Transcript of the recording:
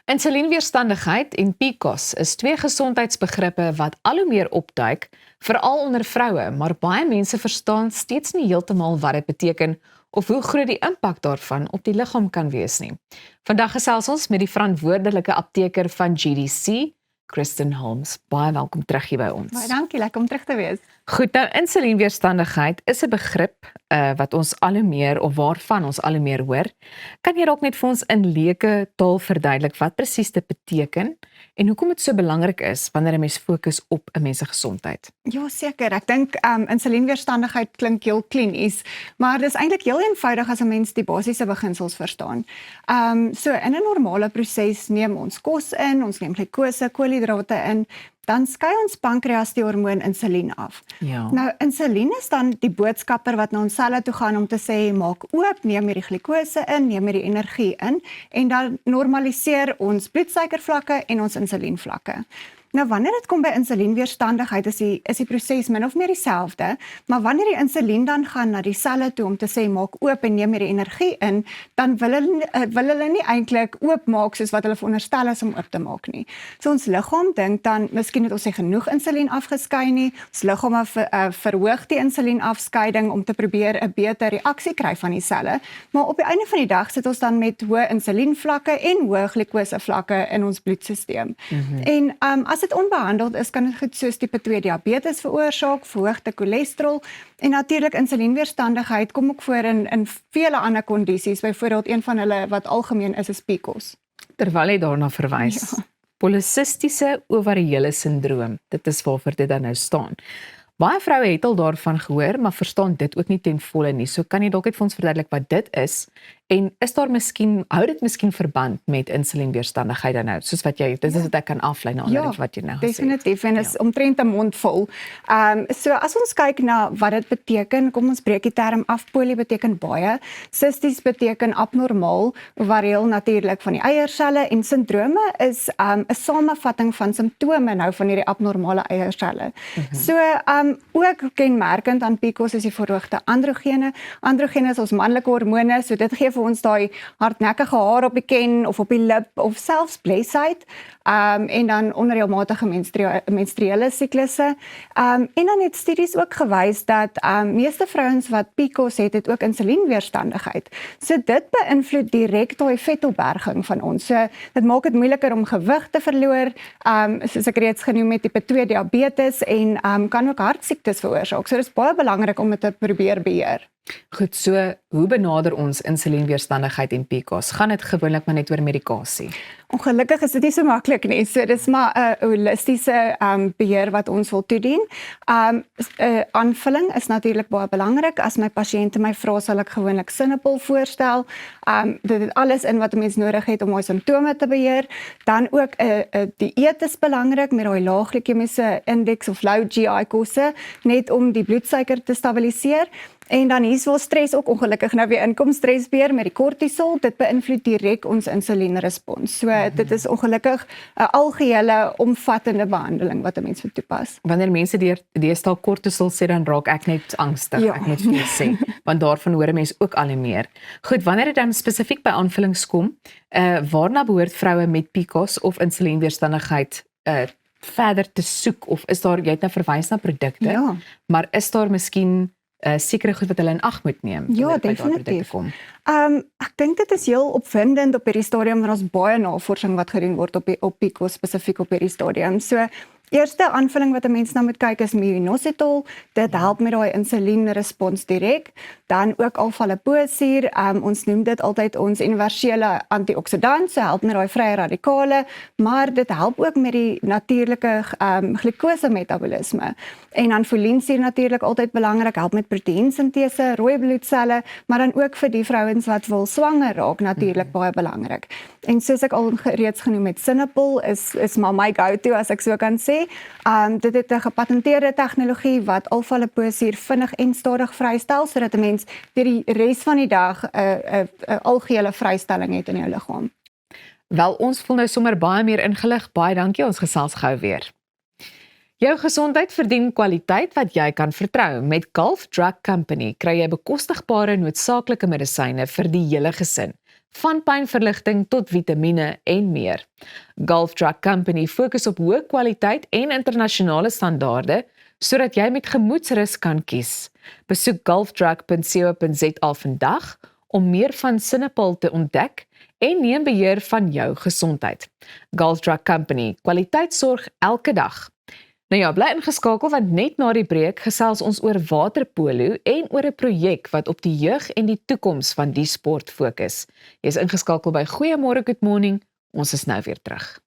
Insulienweerstandigheid en PCOS is twee gesondheidsbegrippe wat al hoe meer opduik, veral onder vroue, maar baie mense verstaan steeds nie heeltemal wat dit beteken of hoe groot die impak daarvan op die liggaam kan wees nie. Vandag gesels ons met die verantwoordelike apteker van GDC, Kristen Holmes. Baie welkom terug hier by ons. Baie dankie, lekker om terug te wees. Goed, nou insulienweerstandigheid is 'n begrip wat ons al hoe meer of waarvan ons al hoe meer hoor. Kan jy dalk net vir ons in leuke taal verduidelik wat presies dit beteken en hoekom dit so belangrik is wanneer 'n mens fokus op 'n mens se gesondheid? Ja, seker. Ek dink insulienweerstandigheid klink heel klinies, maar dis eintlik heel eenvoudig as 'n mens die basiese beginsels verstaan. So in 'n normale proses neem ons kos in, ons neem glikose, koolhidrate in, dan skei ons pankreas die hormoon insulien af. Ja. Nou, insulien is dan die boodskapper wat na ons selle toe gaan om te sê, maak oop, neem hierdie glikose in, neem hierdie energie in, en dan normaliseer ons bloedsuikervlakke en ons insulienvlakke. Nou, wanneer dit kom by insulienweerstandigheid is die proses min of meer dieselfde, maar wanneer die insulien dan gaan na die selle toe om te sê, maak oop en neem hierdie energie in, dan wil hulle nie eintlik oopmaak soos wat hulle veronderstel is om oop te maak nie. So ons liggaam dink dan, miskien het ons nie genoeg insulien afgeskei nie, ons liggaam verhoog die insulienafskeiding om te probeer 'n beter reaksie kry van die selle, maar op die einde van die dag sit ons dan met hoë insulienvlakke en hoë glikosevlakke in ons bloedstelsel. En as dit onbehandeld is, kan dit goed soos tipe 2 diabetes veroorsaak, verhoogde cholesterol en natuurlik insulienweerstandigheid kom ook voor in vele ander kondisies, byvoorbeeld een van hulle wat algemeen is PCOS. Terwyl jy daarna verwys, polisistiese ovariële sindroom, dit is waarvoor dit dan nou staan. Baie vroue het al daarvan gehoor, maar verstaan dit ook nie ten volle nie. So kan jy dalk net vir ons verduidelik wat dit is en is daar hou dit miskien verband met insulienweerstandigheid dan nou, soos wat jy, dit is wat ek kan aflei na aanleiding wat jy nou gesê het. Definitief, en is omtrent 'n mond vol. So as ons kyk na wat dit beteken, kom ons breek die term af. Poli beteken baie, cysties beteken abnormaal, ovarieel natuurlik van die eierselle en sindrome is 'n samevatting van simptome nou van hierdie abnormale eierselle. So ook kenmerkend aan PCOS is die verhoogde androgene. Androgene is ons manlike hormone, so dit gee vir ons daai hardnekkige haar op die ken of op die lip of selfs bleesheid, en dan onreëlmatige menstruele siklusse. En dan het studies ook gewys dat meeste vrouens wat PCOS het ook insulienweerstandigheid. So dit beïnvloed direk daai vetopberging van ons. So dit maak dit moeiliker om gewig te verloor, soos ek reeds genoem het, tipe 2 diabetes en kan ook hartsiektes veroorsaak. So dit is baie belangrik om dit te probeer beheer. Goed, so hoe benader ons insulienweerstandigheid en PCOS? Gaan dit gewoonlik maar net oor medikasie? Ongelukkig is dit nie so maklik nie. So dis maar 'n holistiese beheer wat ons wil toedien. Aanvulling is natuurlik baie belangrik. As my pasiënte my vra, sal ek gewoonlik Synapol voorstel. Dit het alles in wat 'n mens nodig het om my simptome te beheer. Dan ook 'n dieet is belangrik met daai lae glikemiese indeks of low GI kosse, net om die bloedsuiker te stabiliseer. En dan hier wil stres ook ongelukkig nou weer inkom, stresbeheer met die kortisol, dit beïnvloed direk ons insulienrespons. So dit is ongelukkig 'n algehele omvattende behandeling wat 'n mens moet toepas. Wanneer mense deesdae kortisol sê, dan raak ek net angstig, Ja. ek moet vir jou sê, want daarvan hoor 'n mens ook al hoe meer. Goed, wanneer dit dan spesifiek by aanvullings kom, waarna behoort vroue met PCOS of insulienweerstandigheid verder te soek, of is daar, jy het nou verwys na produkte, Ja. maar is daar miskien sekere goed wat hulle in ag moet neem? Ja, wanneer dit by daardie definitief. produkte kom? Ek dink dit is heel opwindend op hierdie stadium, want ons baie navorsing wat gedoen word op PCOS spesifiek op hierdie stadium. So eerste aanvulling wat 'n mens nou moet kyk is minoxidil. Dit help met daai insulienrespons direk. Dan ook alfa-liposuur. Ons noem dit altyd ons universele antioksidant, so help met daai vrye radikale, maar dit help ook met die natuurlike glikose metabolisme. En dan foliensuur natuurlik altyd belangrik, help met proteïensintese, rooi bloedselle, maar dan ook vir die vrouens wat wil swanger raak natuurlik baie belangrik. En soos ek al reeds genoem het, Synapol is maar my go-to as ek so kan sê. Dit het 'n gepatenteerde tegnologie wat alfa-liposuur vinnig en stadig vrystel, sodat 'n mens deur die res van die dag 'n algehele vrystelling het in jou liggaam. Wel, ons voel nou sommer baie meer ingelig. Baie dankie, ons gesels gou weer. Jou gesondheid verdien kwaliteit wat jy kan vertrou. Met Gulf Drug Company kry jy bekostigbare noodsaaklike medisyne vir die hele gesin. van pynverligting tot vitamiene en meer. Gulf Drug Company fokus op hoë kwaliteit en internasionale standaarde, sodat jy met gemoedsrus kan kies. Besoek gulfdrug.co.za vandag om meer van Cinepil te ontdek en neem beheer van jou gesondheid. Gulf Drug Company, kwaliteitsorg elke dag. Nou ja, bly ingeskakel want net na die breek gesels ons oor waterpolo en oor 'n projek wat op die jeug en die toekoms van die sport fokus. Jy is ingeskakel by Goeiemôre Good Morning. Ons is nou weer terug.